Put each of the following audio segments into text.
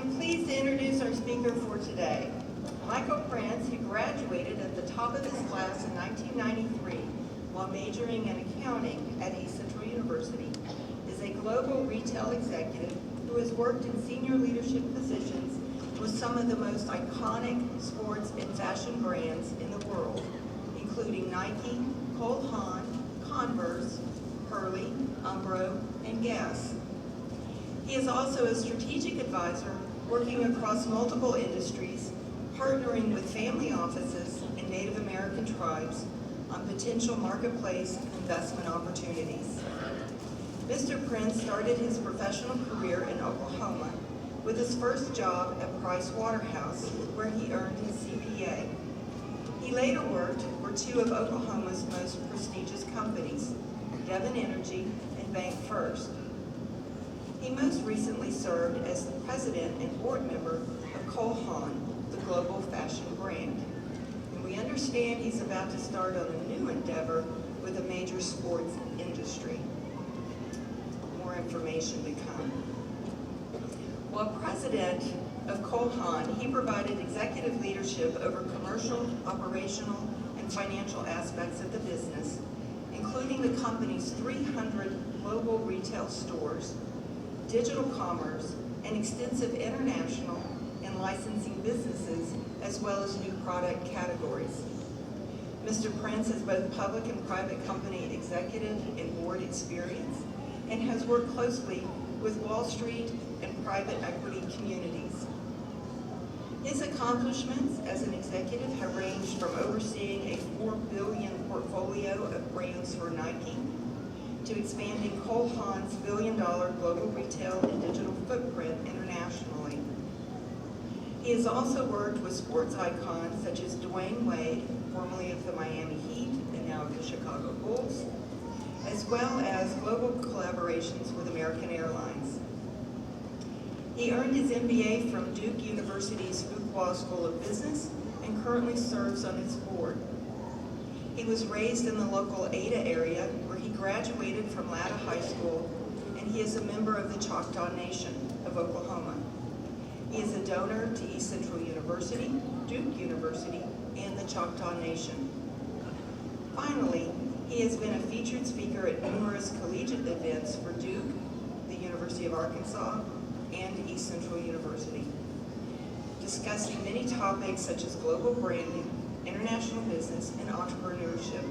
I'm pleased to introduce our speaker for today. Michael Prince, who graduated at the top of his class in 1993 while majoring in accounting at East Central University, is a global retail executive who has worked in senior leadership positions with some of the most iconic sports and fashion brands in the world, including Nike, Cole Haan, Converse, Hurley, Umbro, and Guess. He is also a strategic advisor working across multiple industries, partnering with family offices and Native American tribes on potential marketplace investment opportunities. Mr. Prince started his professional career in Oklahoma with his first job at Price Waterhouse, where he earned his CPA. He later worked for two of Oklahoma's most prestigious companies, Devon Energy and Bank First. He most recently served as the president and board member of Cole Haan, the global fashion brand. And we understand he's about to start on a new endeavor with a major sports industry. More information to come. While president of Cole Haan, he provided executive leadership over commercial, operational, and financial aspects of the business, including the company's 300 global retail stores, digital commerce, and extensive international and licensing businesses, as well as new product categories. Mr. Prince has both public and private company executive and board experience and has worked closely with Wall Street and private equity communities. His accomplishments as an executive have ranged from overseeing a $4 billion portfolio of brands for Nike to expanding Cole Haan's billion-dollar global retail and digital footprint internationally. He has also worked with sports icons such as Dwayne Wade, formerly of the Miami Heat and now of the Chicago Bulls, as well as global collaborations with American Airlines. He earned his MBA from Duke University's Fuqua School of Business and currently serves on its board. He was raised in the local Ada area, where he graduated from Latta High School, and he is a member of the Choctaw Nation of Oklahoma. He is a donor to East Central University, Duke University, and the Choctaw Nation. Finally, he has been a featured speaker at numerous collegiate events for Duke, the University of Arkansas, and East Central University, discussing many topics such as global branding, international business, and entrepreneurship.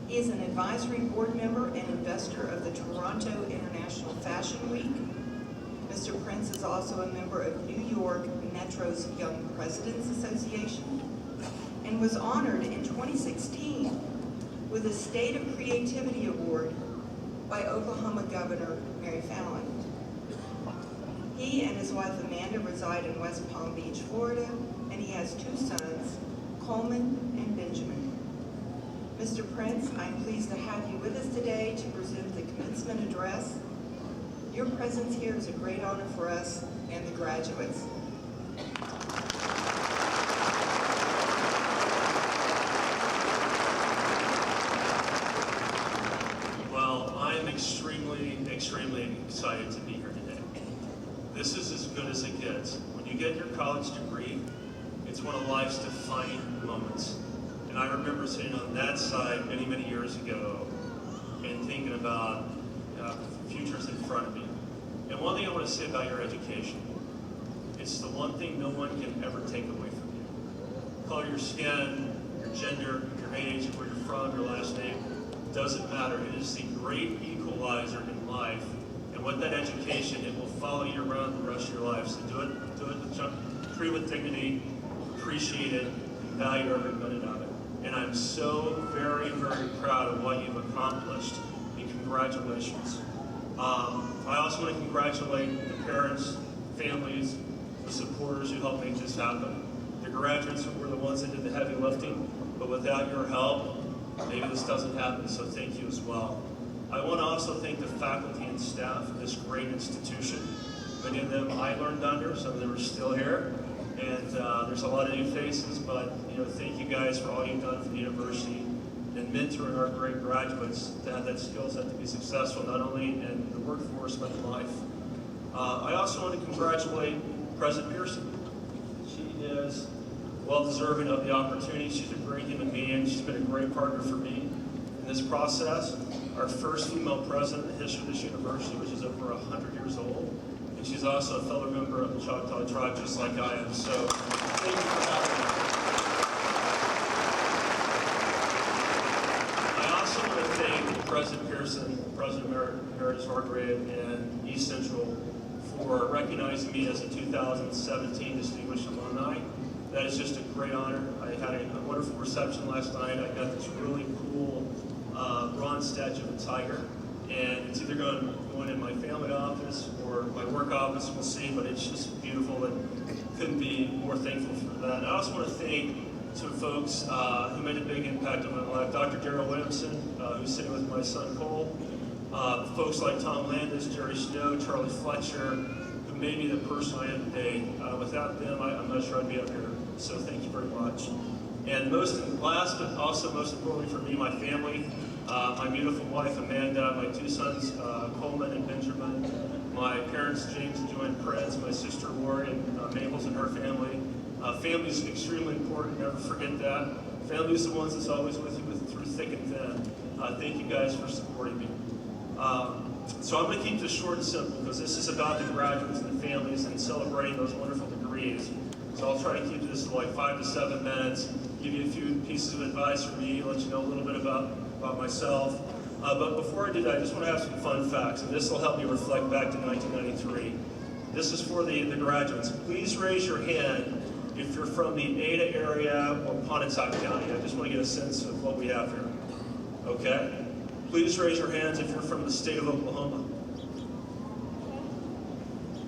He is an advisory board member and investor of the Toronto International Fashion Week. Mr. Prince is also a member of New York Metro's Young Presidents Association and was honored in 2016 with a State of Creativity Award by Oklahoma Governor Mary Fallin. He and his wife Amanda reside in West Palm Beach, Florida, and he has two sons, Coleman and Benjamin. Mr. Prince, I'm pleased to have you with us today to present the commencement address. Your presence here is a great honor for us and the graduates. Well, I'm extremely excited to be here today. This is as good as it gets. When you get your college degree, it's one of life's defining moments. And I remember sitting on that side many years ago and thinking about the futures in front of me. And one thing I want to say about your education, it's the one thing no one can ever take away from you. Color your skin, your gender, your age, where you're from, your last name, doesn't matter. It is the great equalizer in life. And with that education, it will follow you around the rest of your life. So do it, treat it with dignity, appreciate it, and value every minute of it. And I'm so very proud of what you've accomplished, and congratulations. I also want to congratulate the parents, families, the supporters who helped make this happen. The graduates were the ones that did the heavy lifting, but without your help, maybe this doesn't happen, so thank you as well. I want to also thank the faculty and staff of this great institution. Many of them I learned under, some of them are still here, and there's a lot of new faces, but thank you guys for all you've done for the university and mentoring our great graduates to have that skill set to be successful, not only in the workforce, but in life. I also want to congratulate President Pearson. She is well deserving of the opportunity. She's a great human being. She's been a great partner for me in this process. Our first female president in the history of this university, which is over 100 years old. And she's also a fellow member of the Choctaw tribe, just like I am. So thank you for having me. I also want to thank President Pearson, President Emeritus Hargrave, and East Central for recognizing me as a 2017 Distinguished Alumni. That is just a great honor. I had a wonderful reception last night. I got this really cool bronze statue of a tiger, and it's either going in my family office or my work office, we'll see, but it's just beautiful and couldn't be more thankful for that. And I also want to thank some folks who made a big impact on my life. Dr. Darrell Williamson, who's sitting with my son Cole, folks like Tom Landis, Jerry Snow, Charlie Fletcher, who made me the person I am today. Without them, I'm not sure I'd be up here. So thank you very much. And last, but also most importantly for me, my family, my beautiful wife Amanda, my two sons Coleman and Benjamin, my parents James and Joanne Prince, my sister Lori and Maples and her family. Family is extremely important, never forget that. Family is the ones that's always with you through thick and thin. Thank you guys for supporting me. So I'm going to keep this short and simple because this is about the graduates and the families and celebrating those wonderful degrees. So I'll try to keep this to like 5 to 7 minutes, give you a few pieces of advice from me, let you know a little bit about myself. But before I do that, I just want to have some fun facts, and this will help you reflect back to 1993. This is for the graduates. Please raise your hand if you're from the Ada area or Pontotoc County. I just want to get a sense of what we have here. Okay? Please raise your hands if you're from the state of Oklahoma.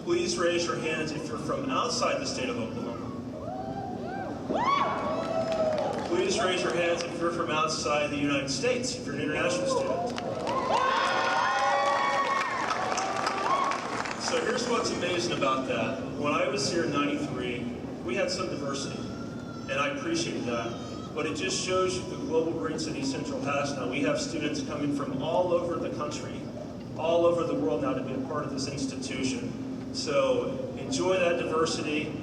Please raise your hands if you're from outside the state of Oklahoma. Please raise your hands if you're from outside the United States, if you're an international student. So here's what's amazing about that. When I was here in '93, we had some diversity, and I appreciate that. But it just shows you the global reach that East Central has now. We have students coming from all over the country, all over the world now to be a part of this institution. So enjoy that diversity.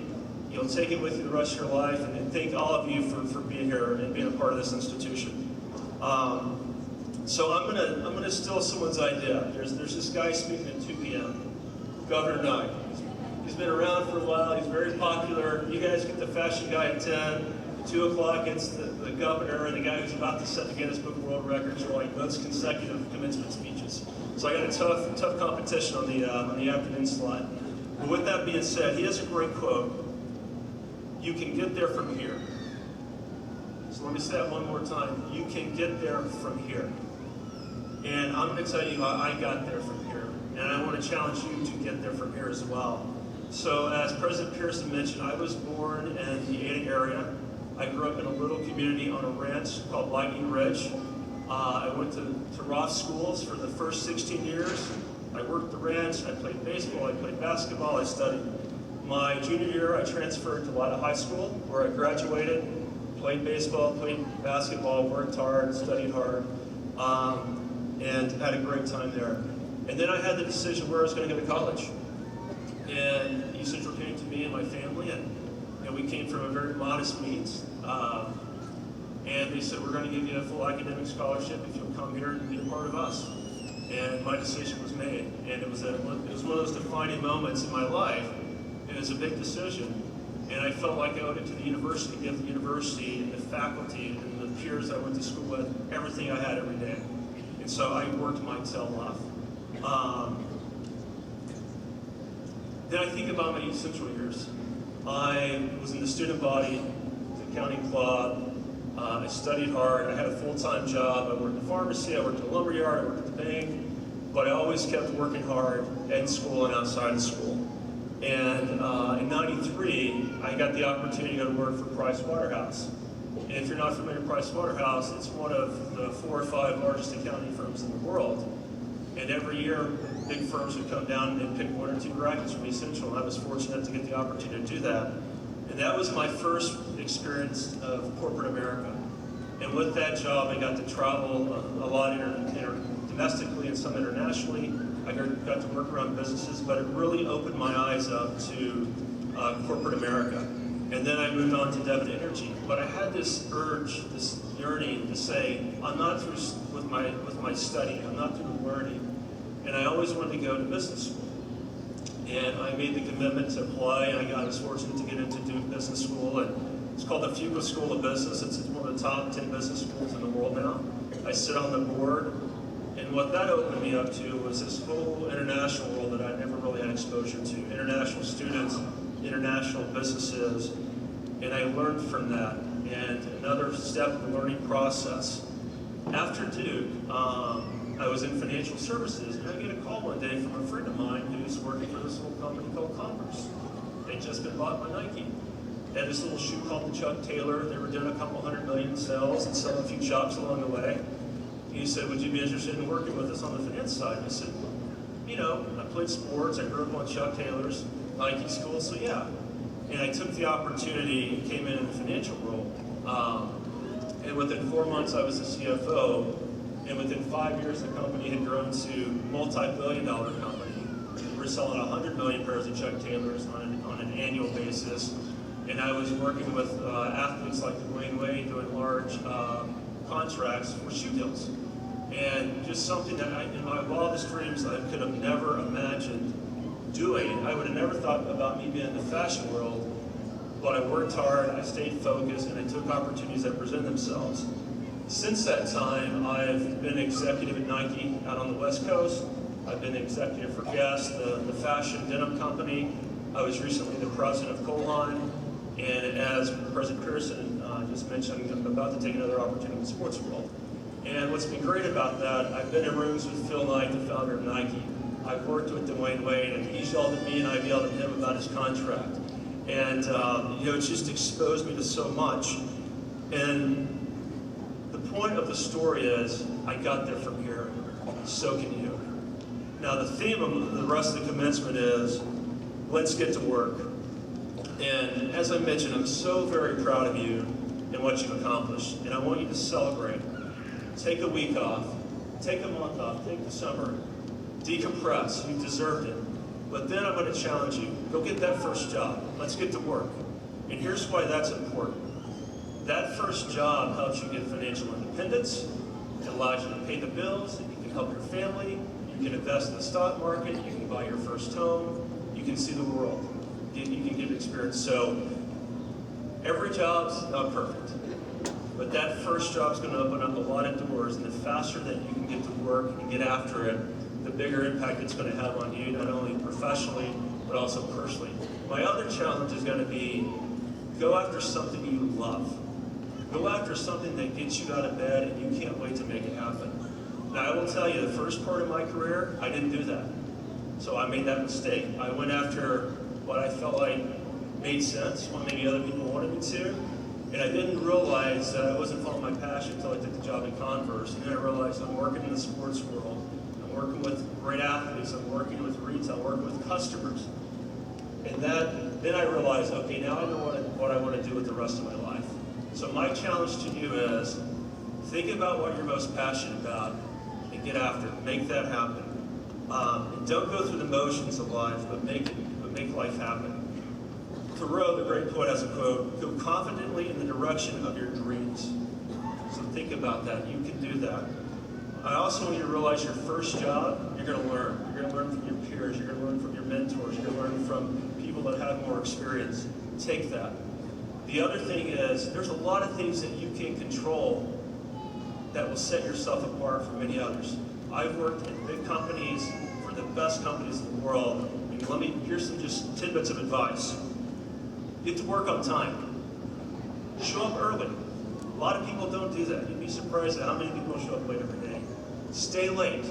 You'll take it with you the rest of your life, and thank all of you for being here and being a part of this institution. So I'm gonna steal someone's idea. There's this guy speaking at 2 p.m., Governor Knight. He's been around for a while. He's very popular. You guys get the fashion guy at 10. 2 o'clock, it's the governor and the guy who's about to set the Guinness Book of World Records for like most consecutive commencement speeches. So I got a tough competition on the afternoon slot. But with that being said, he has a great quote. You can get there from here. So let me say that one more time. You can get there from here. And I'm going to tell you how I got there from here. And I want to challenge you to get there from here as well. So as President Pearson mentioned, I was born in the Ada area. I grew up in a little community on a ranch called Lightning Ridge. I went to Roth schools for the first 16 years. I worked the ranch, I played baseball, I played basketball, I studied. My junior year, I transferred to Lada High School, where I graduated, played baseball, played basketball, worked hard, studied hard, and had a great time there. And then I had the decision where I was going to go to college. And East Central came to me and my family, and we came from a very modest means. And they said, we're going to give you a full academic scholarship if you'll come here and be a part of us. And my decision was made. And it was one of those defining moments in my life. It was a big decision. And I felt like I owed it to the university, to give the university and the faculty and the peers I went to school with everything I had every day. And so I worked my tail off. Then I think about my East Central years. I was in the student body, the county club. I studied hard. I had a full-time job. I worked in the pharmacy. I worked in a lumber yard. I worked at the bank. But I always kept working hard in school and outside of school. And in '93, I got the opportunity to go to work for Price Waterhouse. And if you're not familiar with Price Waterhouse, it's one of the 4 or 5 largest accounting firms in the world. And every year, big firms would come down and pick 1 or 2 graduates from East Central, and I was fortunate to get the opportunity to do that. And that was my first experience of corporate America. And with that job, I got to travel a lot domestically and some internationally. I got to work around businesses, but it really opened my eyes up to corporate America. And then I moved on to Devon Energy. But I had this urge, this yearning to say, I'm not through with my study, I'm not through learning. And I always wanted to go to business school. And I made the commitment to apply, and I was fortunate to get into Duke Business School. And it's called the Fuqua School of Business. It's one of the top 10 business schools in the world now. I sit on the board. And what that opened me up to was this whole international world that I never really had exposure to. International students, international businesses, and I learned from that. And another step in the learning process. After Duke, I was in financial services, and I get a call one day from a friend of mine who's working for this little company called Converse. They'd just been bought by Nike. They had this little shoe called the Chuck Taylor. They were doing a couple $100 million in sales and selling a few shops along the way. He said, would you be interested in working with us on the finance side? And I said, you know, I played sports, I grew up on Chuck Taylor's, Nike school, so yeah. And I took the opportunity and came in the financial role. And within 4 months, I was the CFO. And within 5 years, the company had grown to multi-billion-dollar company. We were selling 100 million pairs of Chuck Taylors on an annual basis. And I was working with athletes like Dwayne Wade doing large contracts for shoe deals. And just something that in my wildest dreams I could have never imagined doing. I would have never thought about me being in the fashion world, but I worked hard, I stayed focused, and I took opportunities that present themselves. Since that time, I've been executive at Nike out on the West Coast. I've been executive for Guess, the fashion denim company. I was recently the president of Cole Haan, and as President Pearson just mentioned, I'm about to take another opportunity in the sports world. And what's been great about that, I've been in rooms with Phil Knight, the founder of Nike. I've worked with Dwayne Wade, and he's yelled at me and I've yelled at him about his contract. And you know, it's just exposed me to so much. And the point of the story is, I got there from here, so can you. Now the theme of the rest of the commencement is, let's get to work. And as I mentioned, I'm so very proud of you and what you've accomplished, and I want you to celebrate. Take a week off, take a month off, take the summer, decompress, you deserved it. But then I'm going to challenge you, go get that first job. Let's get to work. And here's why that's important. That first job helps you get financial independence, it allows you to pay the bills, you can help your family, you can invest in the stock market, you can buy your first home, you can see the world, you can get experience. So every job's not perfect, but that first job's going to open up a lot of doors, and the faster that you can get to work and get after it, the bigger impact it's going to have on you, not only professionally, but also personally. My other challenge is going to be, go after something you love. Go after something that gets you out of bed and you can't wait to make it happen. Now I will tell you, the first part of my career, I didn't do that. So I made that mistake. I went after what I felt like made sense, what maybe other people wanted me to, and I didn't realize that I wasn't following my passion until I took the job at Converse, and then I realized I'm working in the sports world, I'm working with great athletes, I'm working with retail, I'm working with customers. And then I realized, okay, now I know what I want to do with the rest of my life. So my challenge to you is, think about what you're most passionate about and get after it, make that happen. And don't go through the motions of life, but make life happen. Thoreau, the great poet, has a quote, go confidently in the direction of your dreams. So think about that, you can do that. I also want you to realize your first job, you're going to learn. You're going to learn from your peers, you're going to learn from your mentors, you're going to learn from people that have more experience. Take that. The other thing is, there's a lot of things that you can control that will set yourself apart from many others. I've worked in big companies for the best companies in the world, and here's some just tidbits of advice. Get to work on time. Show up early. A lot of people don't do that. You'd be surprised at how many people show up late every day. Stay late.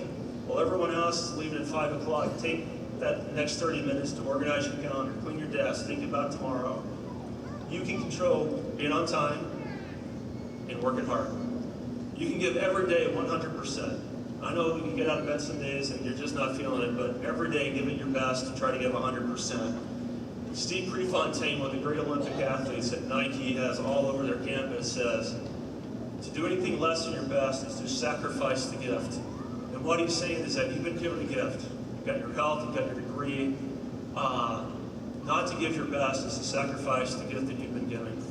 While everyone else is leaving at 5 o'clock, take that next 30 minutes to organize your calendar, clean your desk, think about tomorrow. You can control being on time and working hard. You can give every day 100%. I know you can get out of bed some days and you're just not feeling it, but every day give it your best to try to give 100%. Steve Prefontaine, one of the great Olympic athletes that Nike has all over their campus, says, to do anything less than your best is to sacrifice the gift. And what he's saying is that you've been given a gift. you've got your health, you've got your degree. Not to give your best is to sacrifice the gift that you've been given.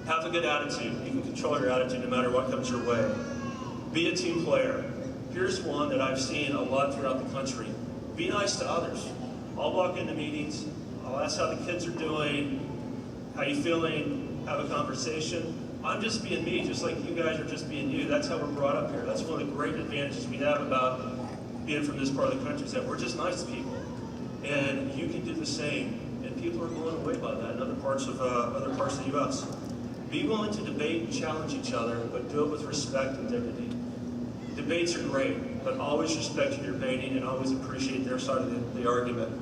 Have a good attitude. You can control your attitude no matter what comes your way. Be a team player. Here's one that I've seen a lot throughout the country. Be nice to others. I'll walk into meetings, I'll ask how the kids are doing, how you feeling, have a conversation. I'm just being me, just like you guys are just being you. That's how we're brought up here. That's one of the great advantages we have about being from this part of the country, is that we're just nice to people. And you can do the same. And people are blown away by that in other parts of the U.S. Be willing to debate and challenge each other, but do it with respect and dignity. Debates are great, but always respect who you're debating and always appreciate their side of the argument.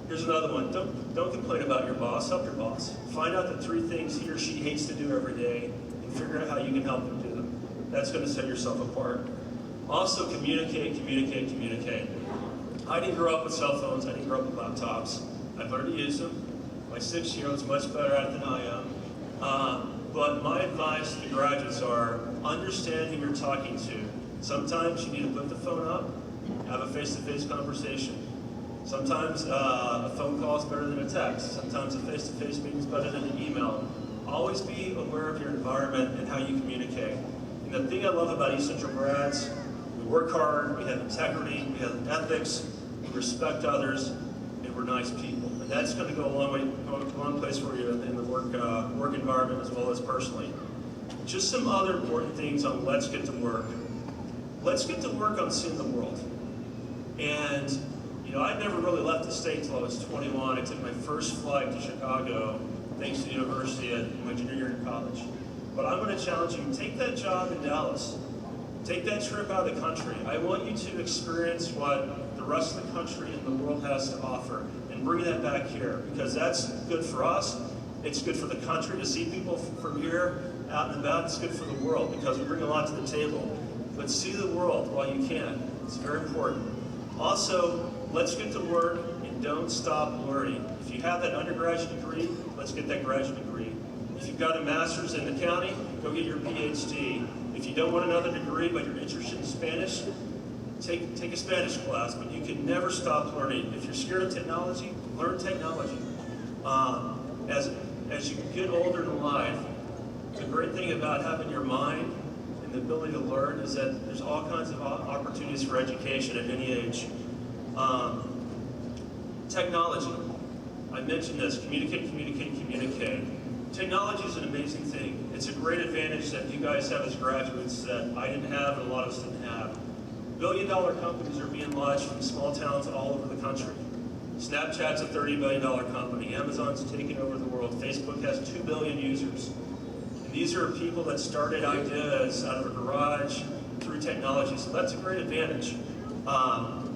Here's another one. Don't complain about your boss. Help your boss. Find out the 3 things he or she hates to do every day and figure out how you can help him do them. That's going to set yourself apart. Also, communicate. I didn't grow up with cell phones. I didn't grow up with laptops. I've learned to use them. My 6-year-old's much better at it than I am. But my advice to graduates are, understand who you're talking to. Sometimes you need to put the phone up, have a face-to-face conversation. Sometimes a phone call is better than a text. Sometimes a face-to-face meeting is better than an email. Always be aware of your environment and how you communicate. And the thing I love about East Central grads, we work hard, we have integrity, we have ethics, we respect others, and we're nice people. And that's going to go a long place for you in the work environment as well as personally. Just some other important things on Let's Get to Work. Let's get to work on seeing the world. And I never really left the state until I was 21. I took my first flight to Chicago, thanks to the university at my junior year in college. But I'm going to challenge you, take that job in Dallas. Take that trip out of the country. I want you to experience what the rest of the country and the world has to offer and bring that back here, because that's good for us. It's good for the country to see people from here out and about. It's good for the world because we bring a lot to the table. But see the world while you can. It's very important. Also, let's get to work and don't stop learning. If you have that undergraduate degree, let's get that graduate degree. If you've got a master's in the county, go get your PhD. If you don't want another degree but you're interested in Spanish, take a Spanish class, but you can never stop learning. If you're scared of technology, learn technology. As you get older in life, the great thing about having your mind and the ability to learn is that there's all kinds of opportunities for education at any age. Technology. I mentioned this, communicate. Technology is an amazing thing. It's a great advantage that you guys have as graduates that I didn't have and a lot of us didn't have. Billion-dollar companies are being launched from small towns all over the country. Snapchat's a $30 billion company. Amazon's taking over the world. Facebook has 2 billion users. And these are people that started ideas out of a garage through technology, so that's a great advantage.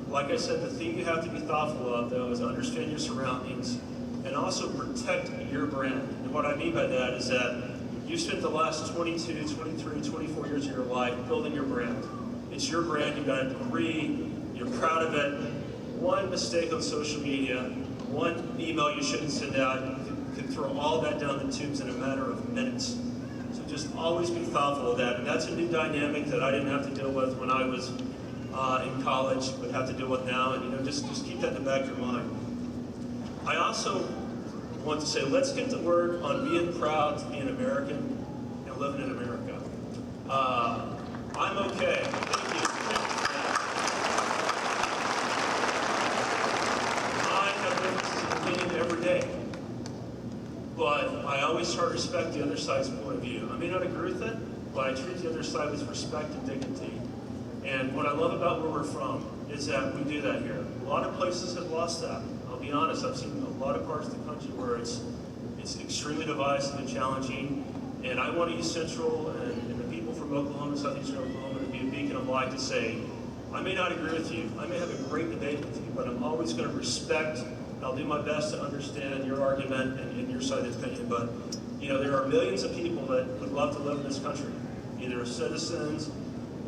Like I said, the thing you have to be thoughtful of, though, is understand your surroundings and also protect your brand. And what I mean by that is that you spent the last 22, 23, 24 years of your life building your brand. It's your brand, you got a degree, you're proud of it. One mistake on social media, one email you shouldn't send out, you can throw all that down the tubes in a matter of minutes. So just always be thoughtful of that. And that's a new dynamic that I didn't have to deal with when I was in college, but have to deal with now. And just keep that in the back of your mind. I also want to say, let's get to work on being proud to be an American and living in America. I'm okay. Thank you. I have differences of opinion every day, but I always try to respect the other side's point of view. I may not agree with it, but I treat the other side with respect and dignity. And what I love about where we're from is that we do that here. A lot of places have lost that. I'll be honest, I've seen a lot of parts of the country where it's extremely divisive and challenging. And I want East Central and the people from Oklahoma, southeastern Oklahoma, to be a beacon of light to say, I may not agree with you, I may have a great debate with you, but I'm always going to respect, and I'll do my best to understand your argument and your side of the opinion. But there are millions of people that would love to live in this country, either as citizens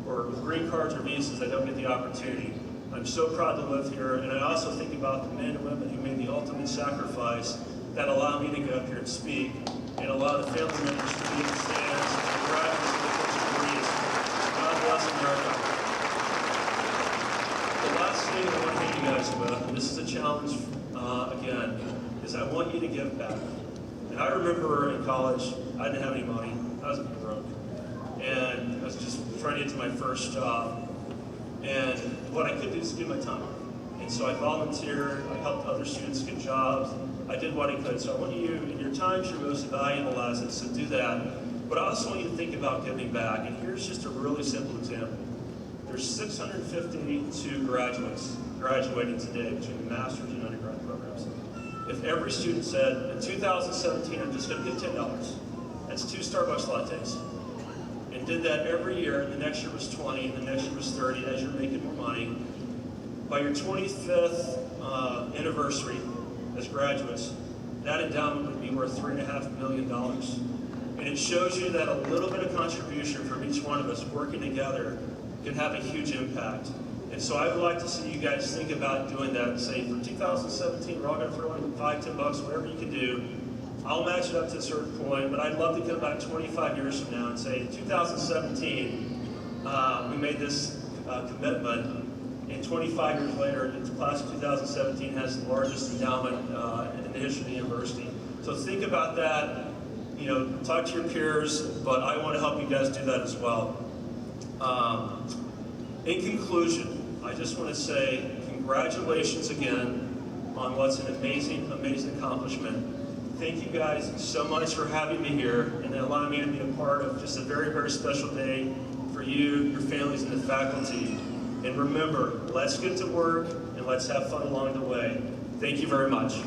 or with green cards or visas that don't get the opportunity. I'm so proud to live here, and I also think about the men and women who made the ultimate sacrifice that allow me to get up here and speak, and allow the family members to be in the stands, and the graduates of the first degrees. God bless America. The last thing I want to guys with, and this is a challenge, again, is I want you to give back. And I remember in college, I didn't have any money. I was broke. And I was just trying to get to my first job. And what I could do is give my time. And so I volunteered, I helped other students get jobs, I did what I could. So I want you, in your time's your most valuable asset, so do that. But I also want you to think about giving back. And here's just a really simple example. There's 652 graduates graduating today between the master's and undergrad programs. If every student said, in 2017, I'm just going to give $10, that's 2 Starbucks lattes, and did that every year, and the next year was 20, and the next year was 30, as you're making more money, by your 25th anniversary as graduates, that endowment would be worth $3.5 million. And it shows you that a little bit of contribution from each one of us working together can have a huge impact. And so I would like to see you guys think about doing that and say, for 2017, we're all going to throw in $5, $10, whatever you can do. I'll match it up to a certain point, but I'd love to come back 25 years from now and say, in 2017, we made this commitment, and 25 years later, the class of 2017 has the largest endowment in the history of the university. So think about that, you know, talk to your peers, but I want to help you guys do that as well. In conclusion, I just want to say congratulations again on what's an amazing, amazing accomplishment. Thank you guys so much for having me here and allowing me to be a part of just a very, very special day for you, your families, and the faculty. And remember, let's get to work and let's have fun along the way. Thank you very much.